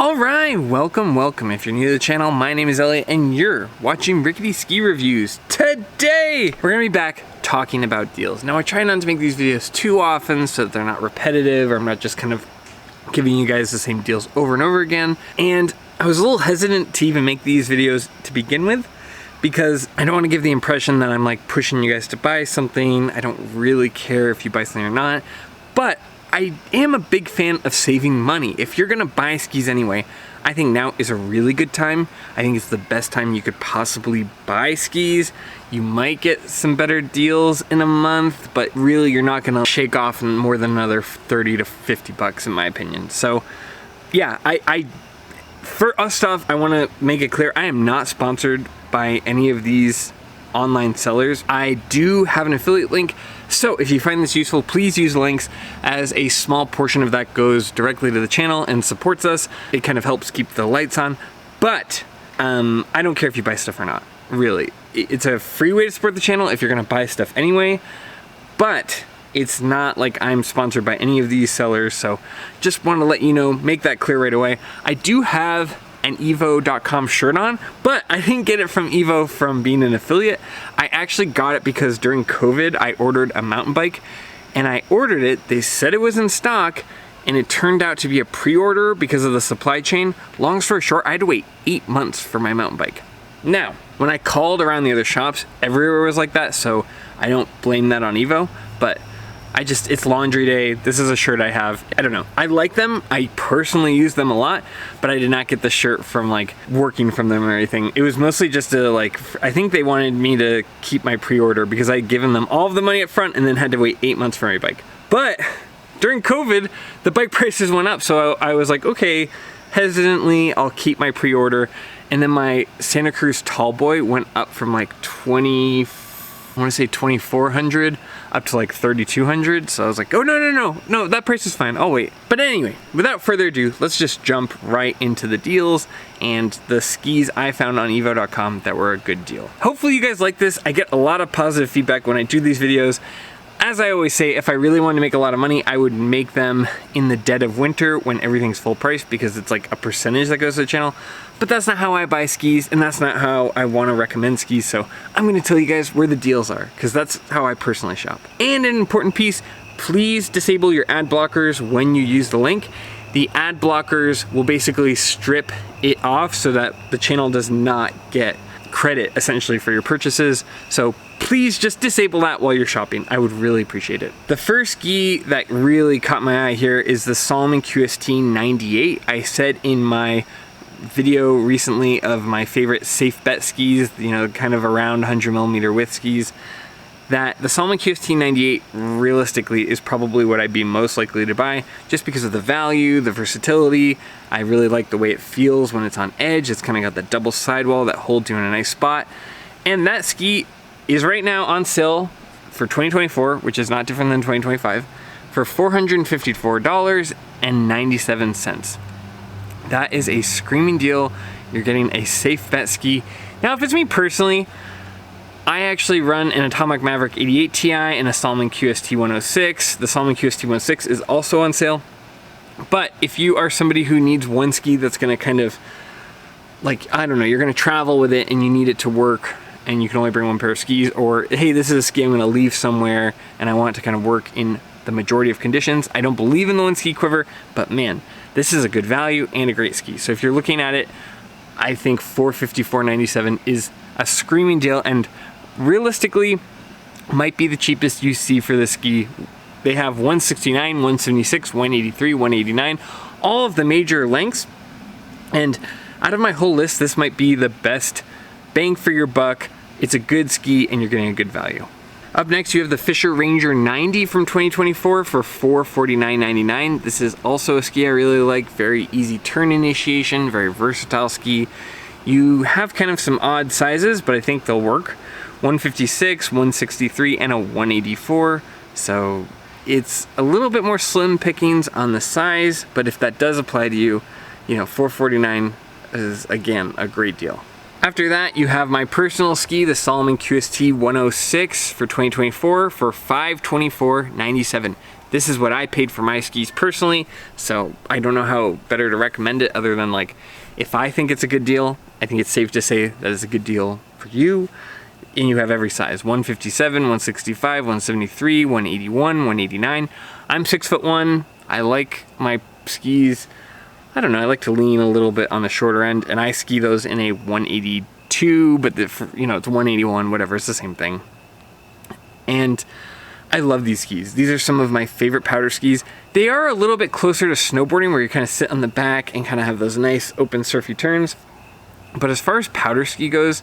Alright, welcome. If you're new to the channel, my name is Elliott and you're watching Rickety Ski Reviews. Today, we're going to be back talking about deals. Now, I try not to make these videos too often so that they're not repetitive or I'm not just kind of giving you guys the same deals over and over again. And I was a little hesitant to even make these videos to begin with because I don't want to give the impression that I'm like pushing you guys to buy something. I don't really care if you buy something or not, but I am a big fan of saving money. If you're gonna buy skis anyway, I think now is a really good time. I think it's the best time you could possibly buy skis. You might get some better deals in a month, but really you're not gonna shake off more than another 30 to 50 bucks in my opinion. So yeah, first off, I wanna make it clear, I am not sponsored by any of these online sellers. I do have an affiliate link, so if you find this useful, please use links, as a small portion of that goes directly to the channel and supports us. It kind of helps keep the lights on, but I don't care if you buy stuff or not, really. It's a free way to support the channel if you're gonna buy stuff anyway, but it's not like I'm sponsored by any of these sellers, so just want to let you know, make that clear right away. I do have an evo.com shirt on, but I didn't get it from Evo from being an affiliate. I actually got it because during COVID I ordered a mountain bike and I ordered it, they said it was in stock, and it turned out to be a pre-order because of the supply chain. Long story short, I had to wait 8 months for my mountain bike. Now, when I called around the other shops, everywhere was like that, so I don't blame that on Evo, but it's laundry day. This is a shirt I have. I don't know. I like them. I personally use them a lot, but I did not get the shirt from like working from them or anything. It was mostly just to like, I think they wanted me to keep my pre-order because I'd given them all of the money up front and then had to wait 8 months for my bike. But during COVID, the bike prices went up. So I was like, okay, hesitantly, I'll keep my pre-order. And then my Santa Cruz Tallboy went up from like I want to say 2,400 up to like 3,200. So I was like, oh, no, that price is fine. I'll wait. But anyway, without further ado, let's just jump right into the deals and the skis I found on evo.com that were a good deal. Hopefully you guys like this. I get a lot of positive feedback when I do these videos. As I always say, if I really wanted to make a lot of money, I would make them in the dead of winter when everything's full price because it's like a percentage that goes to the channel. But that's not how I buy skis and that's not how I want to recommend skis. So I'm going to tell you guys where the deals are because that's how I personally shop. And an important piece, please disable your ad blockers when you use the link. The ad blockers will basically strip it off so that the channel does not get credit essentially for your purchases. So please just disable that while you're shopping. I would really appreciate it. The first ski that really caught my eye here is the Salomon QST 98. I said in my video recently of my favorite safe bet skis, you know, kind of around 100mm width skis, that the Salomon QST 98 realistically is probably what I'd be most likely to buy just because of the value, the versatility. I really like the way it feels when it's on edge. It's kind of got the double sidewall that holds you in a nice spot. And that ski is right now on sale for 2024, which is not different than 2025, for $454.97. That is a screaming deal. You're getting a safe bet ski. Now, if it's me personally, I actually run an Atomic Maverick 88 Ti and a Salomon QST 106. The Salomon QST 106 is also on sale. But if you are somebody who needs one ski that's gonna kind of, like, I don't know, you're gonna travel with it and you need it to work and you can only bring one pair of skis, or hey, this is a ski I'm gonna leave somewhere and I want it to kind of work in the majority of conditions. I don't believe in the one ski quiver, but man, this is a good value and a great ski. So if you're looking at it, I think $454.97 is a screaming deal and realistically might be the cheapest you see for this ski. They have 169, 176, 183, 189, all of the major lengths. And out of my whole list, this might be the best bang for your buck. It's a good ski and you're getting a good value. Up next, you have the Fischer Ranger 90 from 2024 for $449.99. This is also a ski I really like. Very easy turn initiation, very versatile ski. You have kind of some odd sizes, but I think they'll work. 156, 163, and a 184. So it's a little bit more slim pickings on the size, but if that does apply to you, you know, $449 is again a great deal. After that, you have my personal ski, the Salomon QST 106 for 2024 for $524.97. This is what I paid for my skis personally, so I don't know how better to recommend it other than like, if I think it's a good deal, I think it's safe to say that it's a good deal for you. And you have every size, 157, 165, 173, 181, 189. I'm 6'1". I like my skis, I don't know, I like to lean a little bit on the shorter end, and I ski those in a 182, but you know, it's 181, whatever, it's the same thing. And I love these skis. These are some of my favorite powder skis. They are a little bit closer to snowboarding, where you kind of sit on the back and kind of have those nice open surfy turns. But as far as powder ski goes,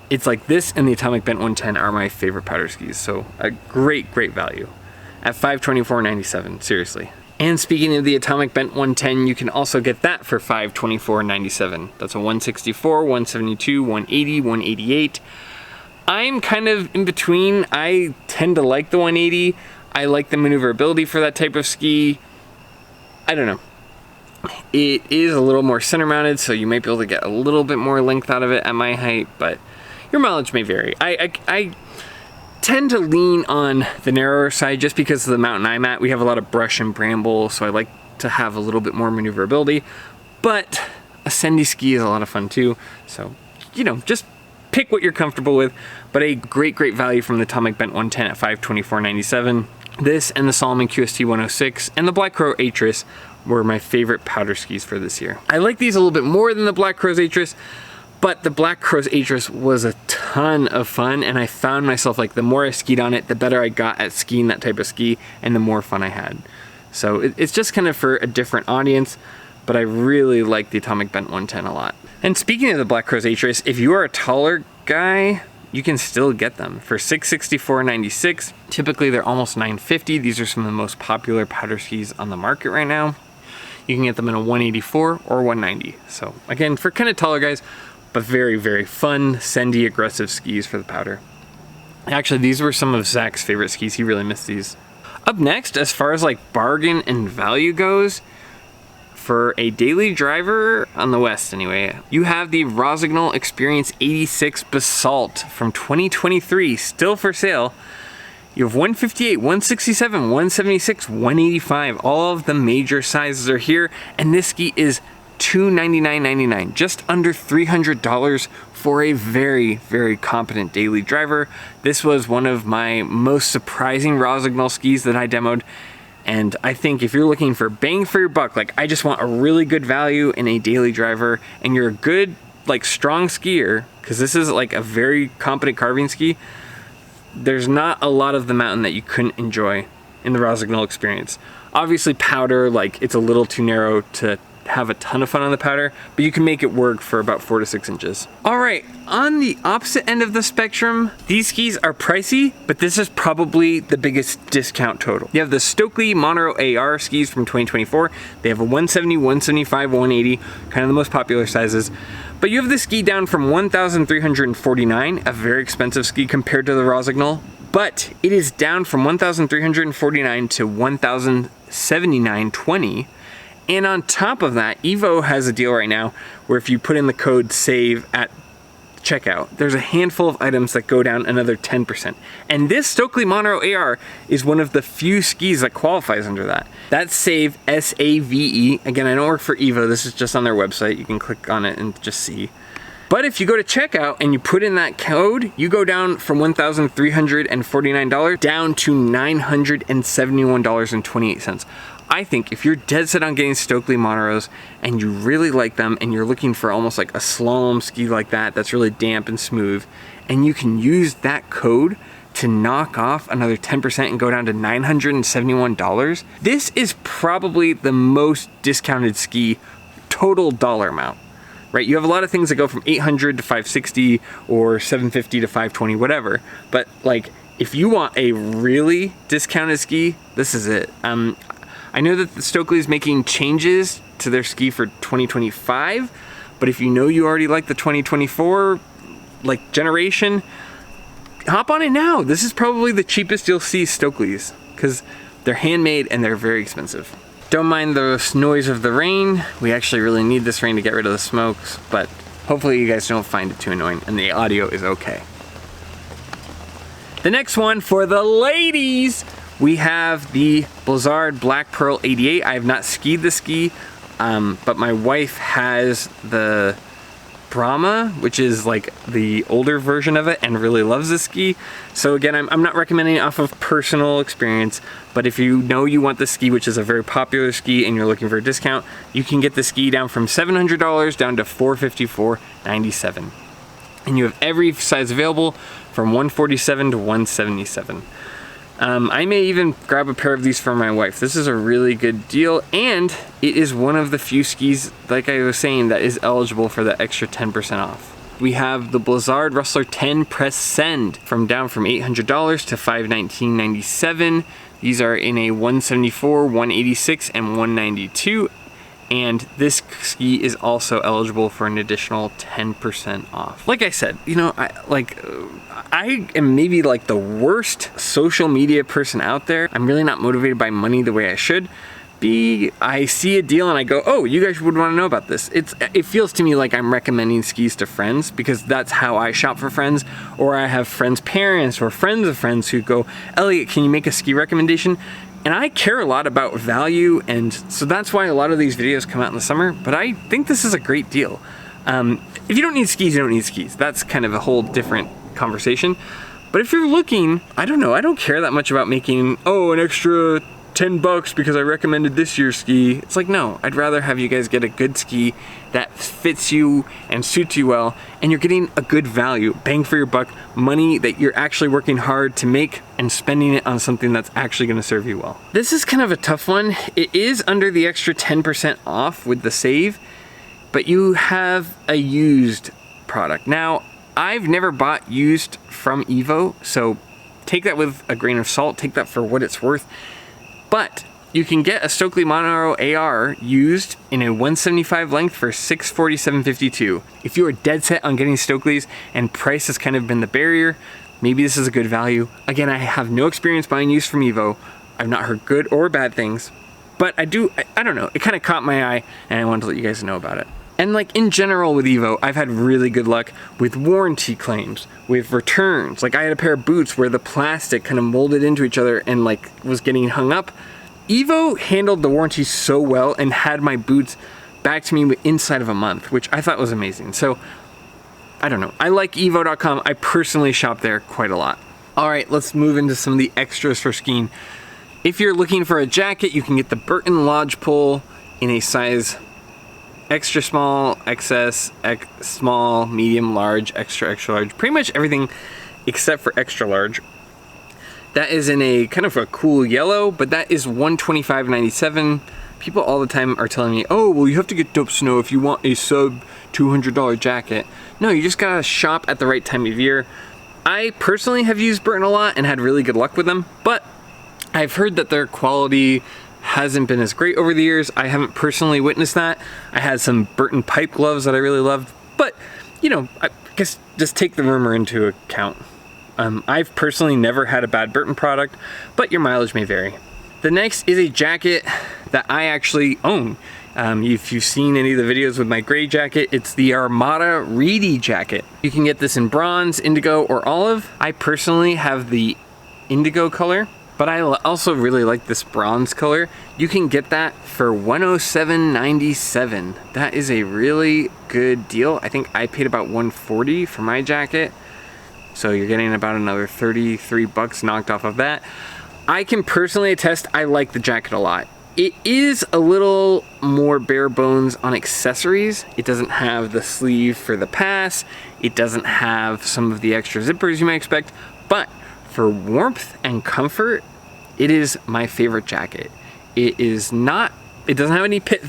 it's like this and the Atomic Bent 110 are my favorite powder skis. So a great value at $524.97, seriously. And speaking of the Atomic Bent 110, you can also get that for $524.97. That's a 164, 172, 180, 188. I'm kind of in between. I tend to like the 180. I like the maneuverability for that type of ski. I don't know. It is a little more center mounted, so you might be able to get a little bit more length out of it at my height, but your mileage may vary. I tend to lean on the narrower side just because of the mountain I'm at. We have a lot of brush and bramble, so I like to have a little bit more maneuverability, but a Sendy ski is a lot of fun too. So, you know, just pick what you're comfortable with, but a great value from the Atomic Bent 110 at $524.97. This and the Salomon QST 106 and the Black Crow Atris were my favorite powder skis for this year. I like these a little bit more than the Black Crow's Atris, but the Black Crow's Atris was a ton of fun, and I found myself like the more I skied on it, the better I got at skiing that type of ski and the more fun I had. So it's just kind of for a different audience, but I really like the Atomic Bent 110 a lot. And speaking of the Black Crow's Atris, if you are a taller guy, you can still get them for $664.96. Typically they're almost $950. These are some of the most popular powder skis on the market right now. You can get them in a 184 or 190. So again, for kind of taller guys, but very fun, Sendy aggressive skis for the powder. Actually, these were some of Zach's favorite skis. He really missed these. Up next, as far as like bargain and value goes, for a daily driver on the West anyway, you have the Rossignol Experience 86 Basalt from 2023, still for sale. You have 158, 167, 176, 185. All of the major sizes are here, and this ski is $299.99, just under $300 for a very competent daily driver. This was one of my most surprising Rossignol skis that I demoed, and I think if you're looking for bang for your buck, like I just want a really good value in a daily driver, and you're a good, like strong skier, because this is like a very competent carving ski, there's not a lot of the mountain that you couldn't enjoy in the Rossignol Experience. Obviously powder, like it's a little too narrow to have a ton of fun on the powder, but you can make it work for about 4 to 6 inches. All right, on the opposite end of the spectrum, these skis are pricey, but this is probably the biggest discount total. You have the Stockli Montero AR skis from 2024. They have a 170, 175, 180, kind of the most popular sizes. But you have the ski down from $1,349, a very expensive ski compared to the Rossignol, but it is down from $1,349 to $1,079.20. And on top of that, Evo has a deal right now where if you put in the code SAVE at checkout, there's a handful of items that go down another 10%. And this Stockli Montero AR is one of the few skis that qualifies under that. That's SAVE, S-A-V-E. Again, I don't work for Evo, this is just on their website. You can click on it and just see. But if you go to checkout and you put in that code, you go down from $1,349 down to $971.28. I think if you're dead set on getting Stockli Monteros and you really like them and you're looking for almost like a slalom ski like that that's really damp and smooth, and you can use that code to knock off another 10% and go down to $971, this is probably the most discounted ski total dollar amount. Right, you have a lot of things that go from $800 to $560 or $750 to $520, whatever. But like, if you want a really discounted ski, this is it. I know that the Stockli is making changes to their ski for 2025, but if you know you already like the 2024 like generation, hop on it now. This is probably the cheapest you'll see Stocklis because they're handmade and they're very expensive. Don't mind the noise of the rain. We actually really need this rain to get rid of the smokes, but hopefully you guys don't find it too annoying and the audio is okay. The next one for the ladies, we have the Blizzard Black Pearl 88. I have not skied the ski, but my wife has the Brahma, which is like the older version of it, and really loves the ski. So again, I'm not recommending it off of personal experience, but if you know you want the ski, which is a very popular ski, and you're looking for a discount, you can get the ski down from $700 down to $454.97. And you have every size available from 147 to 177. I may even grab a pair of these for my wife. This is a really good deal, and it is one of the few skis, like I was saying, that is eligible for the extra 10% off. We have the Blizzard Rustler 10 Press Send down from $800 to $519.97. These are in a 174, 186, and 192. And this ski is also eligible for an additional 10% off. Like I said, you know, I am maybe like the worst social media person out there. I'm really not motivated by money the way I should be. I see a deal and I go, oh, you guys would want to know about this. It feels to me like I'm recommending skis to friends, because that's how I shop for friends, or I have friends' parents or friends of friends who go, Elliot, can you make a ski recommendation? And I care a lot about value, and so that's why a lot of these videos come out in the summer, but I think this is a great deal. If you don't need skis, you don't need skis. That's kind of a whole different conversation. But if you're looking, I don't know, I don't care that much about making, oh, an extra $10 because I recommended this year's ski. It's like, no, I'd rather have you guys get a good ski that fits you and suits you well, and you're getting a good value, bang for your buck, money that you're actually working hard to make and spending it on something that's actually going to serve you well. This is kind of a tough one. It is under the extra 10% off with the save, but you have a used product. Now, I've never bought used from Evo, so take that with a grain of salt, take that for what it's worth. But you can get a Stockli Montero AR used in a 175 length for $647.52. If you are dead set on getting Stocklis and price has kind of been the barrier, maybe this is a good value. Again, I have no experience buying used from Evo. I've not heard good or bad things, but I don't know, it kind of caught my eye and I wanted to let you guys know about it. And like in general with Evo, I've had really good luck with warranty claims, with returns. Like I had a pair of boots where the plastic kind of molded into each other and like was getting hung up. Evo handled the warranty so well and had my boots back to me inside of a month, which I thought was amazing. So I don't know, I like evo.com. I personally shop there quite a lot. All right, let's move into some of the extras for skiing. If you're looking for a jacket, you can get the Burton Lodgepole in a size extra small, XS, small, medium, large, extra, extra large, pretty much everything except for extra large. That is in a kind of a cool yellow, but that is $125.97. People all the time are telling me, oh, well, you have to get Dope Snow if you want a sub $200 jacket. No, you just gotta shop at the right time of year. I personally have used Burton a lot and had really good luck with them, but I've heard that their quality hasn't been as great over the years. I haven't personally witnessed that. I had some Burton pipe gloves that I really loved, but you know, I guess just take the rumor into account. I've personally never had a bad Burton product, but your mileage may vary. The next is a jacket that I actually own. If you've seen any of the videos with my gray jacket, it's the Armada Reedy jacket. You can get this in bronze, indigo, or olive. I personally have the indigo color, but I also really like this bronze color. You can get that for $107.97. That is a really good deal. I think I paid about $140 for my jacket. So you're getting about another 33 bucks knocked off of that. I can personally attest, I like the jacket a lot. It is a little more bare bones on accessories. It doesn't have the sleeve for the pass. It doesn't have some of the extra zippers you might expect, but for warmth and comfort, it is my favorite jacket. It doesn't have any pit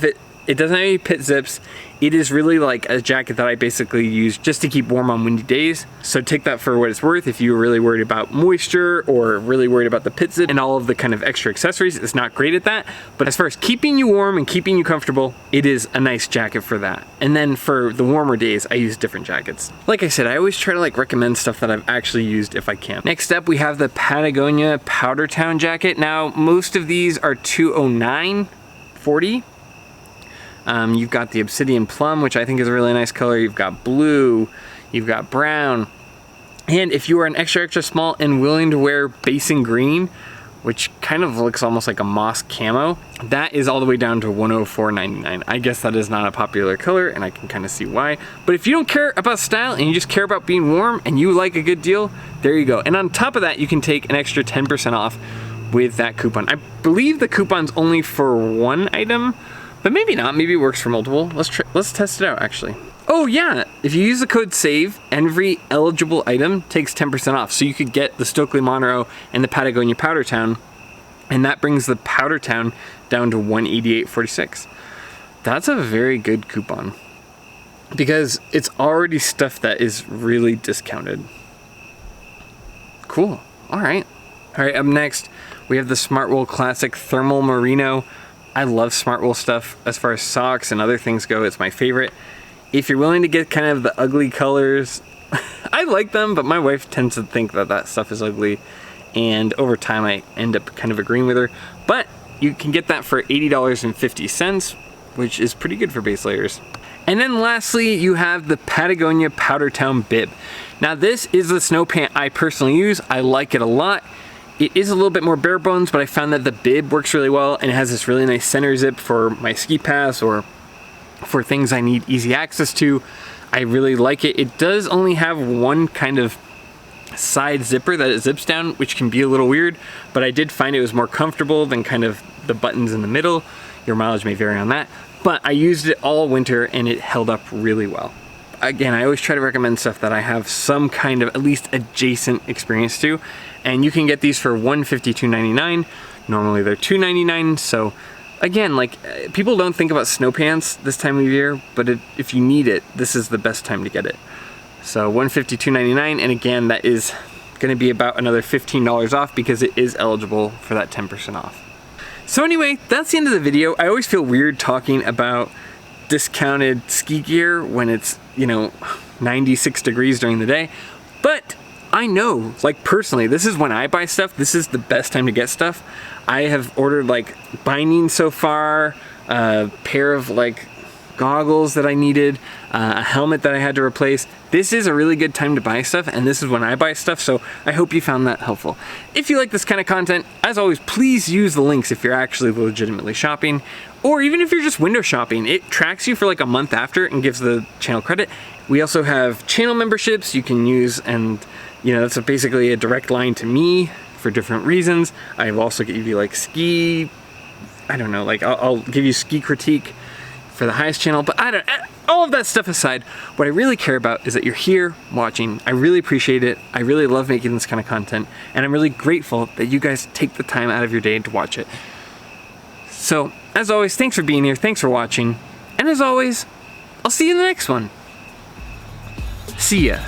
zips. It is really like a jacket that I basically use just to keep warm on windy days. So take that for what it's worth. If you're really worried about moisture or really worried about the pit zip and all of the kind of extra accessories, it's not great at that. But as far as keeping you warm and keeping you comfortable, it is a nice jacket for that. And then for the warmer days, I use different jackets. Like I said, I always try to like recommend stuff that I've actually used if I can. Next up, we have the Patagonia Powdertown jacket. Now, most of these are $209.40. You've got the Obsidian Plum, which I think is a really nice color. You've got blue, you've got brown. And if you are an extra, extra small and willing to wear Basin Green, which kind of looks almost like a moss camo. That is all the way down to $104.99. I guess that is not a popular color, and I can kind of see why. But if you don't care about style and you just care about being warm and you like a good deal, there you go. And on top of that, you can take an extra 10% off with that coupon. I believe the coupon's only for one item, but maybe not. Maybe it works for multiple. Let's test it out, actually. Oh yeah, if you use the code SAVE, every eligible item takes 10% off. So you could get the Stockli Montero and the Patagonia Powder Town, and that brings the Powder Town down to $188.46. That's a very good coupon because it's already stuff that is really discounted. Cool, all right. All right, up next, we have the Smartwool Classic Thermal Merino. I love Smartwool stuff. As far as socks and other things go, it's my favorite. If you're willing to get kind of the ugly colors, I like them, but my wife tends to think that that stuff is ugly, and over time I end up kind of agreeing with her. But you can get that for $80.50, which is pretty good for base layers. And then lastly, you have the Patagonia Powder Town Bib. Now this is the snow pant I personally use. I like it a lot. It is a little bit more bare bones, but I found that the bib works really well, and it has this really nice center zip for my ski pass or for things I need easy access to. I really like it. It does only have one kind of side zipper that it zips down, which can be a little weird, but I did find it was more comfortable than kind of the buttons in the middle. Your mileage may vary on that, but I used it all winter and it held up really well. Again, I always try to recommend stuff that I have some kind of at least adjacent experience to, and you can get these for $152.99. Normally they're $299, so again, like, people don't think about snow pants this time of year, but if you need it, this is the best time to get it. So $152.99, and again, that is gonna be about another $15 off because it is eligible for that 10% off. So anyway, that's the end of the video. I always feel weird talking about discounted ski gear when it's, you know, 96 degrees during the day, but I know, like personally, this is when I buy stuff. This is the best time to get stuff. I have ordered like binding so far, a pair of like goggles that I needed, a helmet that I had to replace. This is a really good time to buy stuff, and this is when I buy stuff, so I hope you found that helpful. If you like this kind of content, as always, please use the links if you're actually legitimately shopping, or even if you're just window shopping. It tracks you for like a month after and gives the channel credit. We also have channel memberships you can use, and you know, that's basically a direct line to me for different reasons. I will also give you like ski, I don't know, like I'll give you ski critique for the highest channel, but all of that stuff aside, what I really care about is that you're here watching. I really appreciate it. I really love making this kind of content, and I'm really grateful that you guys take the time out of your day to watch it. So, as always, thanks for being here, thanks for watching, and as always, I'll see you in the next one. See ya.